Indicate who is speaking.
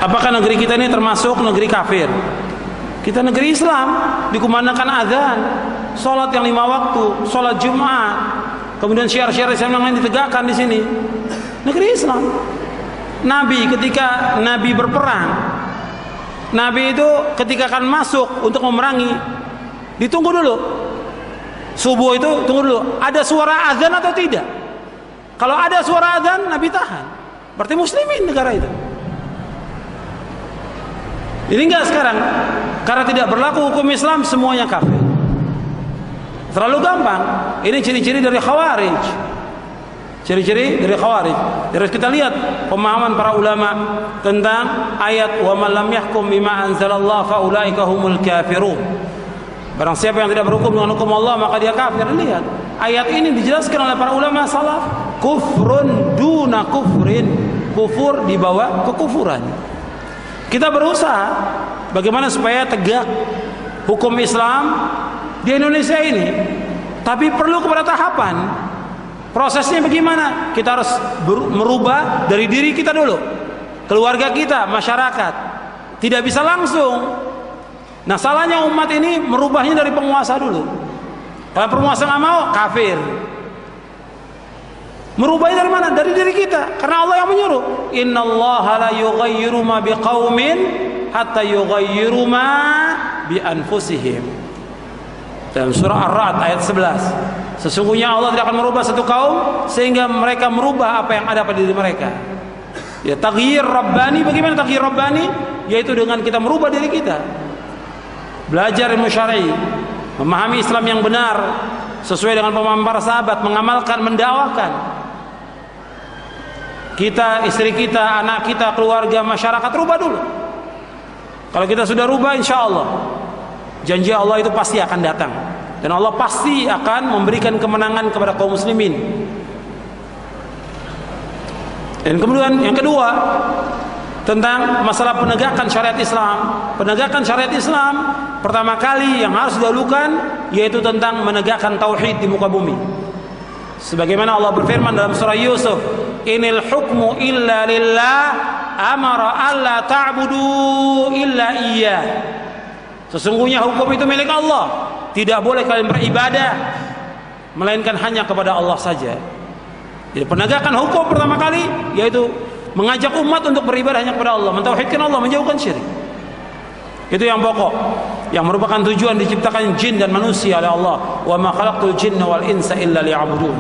Speaker 1: Apakah negeri kita ini termasuk negeri kafir? Kita negeri Islam, dikumandangkan azan, sholat yang 5 waktu, sholat Jumat, kemudian syiar-syiar Islam yang lain ditegakkan di sini. Negeri Islam. Nabi ketika Nabi berperang, Nabi itu ketika akan masuk untuk memerangi, ditunggu dulu. Subuh itu tunggu dulu, ada suara azan atau tidak? Kalau ada suara azan, Nabi tahan. Berarti muslimin negara itu. Ini enggak sekarang, karena tidak berlaku hukum Islam, semuanya kafir. Terlalu gampang. Ini ciri-ciri dari Khawarij. Ciri-ciri dari Khawarij. Terus kita lihat pemahaman para ulama tentang ayat wa man lam yahkum bima anzalallah fa ulaika humul kafirun. Barang siapa yang tidak berhukum dengan hukum Allah maka dia kafir. Lihat, ayat ini dijelaskan oleh para ulama salaf, kufrun duna kufrin, kufur di bawah kekufuran. Kita berusaha bagaimana supaya tegak hukum Islam di Indonesia ini, tapi perlu kepada tahapan. Prosesnya bagaimana? Kita harus merubah dari diri kita dulu, keluarga kita, masyarakat. Tidak bisa langsung. Nah, salahnya umat ini merubahnya dari penguasa dulu. Kalau penguasa nggak mau, kafir. Merubahnya dari mana? Dari diri kita. Karena Allah yang menyuruh. Innallaha la yughayyiru ma biqaumin hatta yughayyiru ma bi anfusihim. Dalam surah Ar-Ra'd ayat 11. Sesungguhnya Allah tidak akan merubah satu kaum sehingga mereka merubah apa yang ada pada diri mereka. Ya, taghyir rabbani. Bagaimana taghyir rabbani? Yaitu dengan kita merubah diri kita. Belajar ilmu syar'i, memahami Islam yang benar sesuai dengan pemahaman para sahabat, mengamalkan, mendakwakan. Kita, istri kita, anak kita, keluarga, masyarakat, rubah dulu. Kalau kita sudah rubah, insya Allah janji Allah itu pasti akan datang, dan Allah pasti akan memberikan kemenangan kepada kaum muslimin. Dan kemudian yang kedua, tentang masalah penegakan syariat Islam. Penegakan syariat Islam pertama kali yang harus didahulukan yaitu tentang menegakkan tauhid di muka bumi. Sebagaimana Allah berfirman dalam surah Yusuf, "Inil hukmu illa lillah, amara alla ta'budu illa iyyah." Sesungguhnya hukum itu milik Allah. Tidak boleh kalian beribadah melainkan hanya kepada Allah saja. Jadi penegakan hukum pertama kali yaitu mengajak umat untuk beribadah hanya kepada Allah, mentauhidkan Allah, menjauhkan syirik. Itu yang pokok, yang merupakan tujuan diciptakan jin dan manusia oleh Allah. Wa ma khalaqtul jinna wal insa illa liya'budun.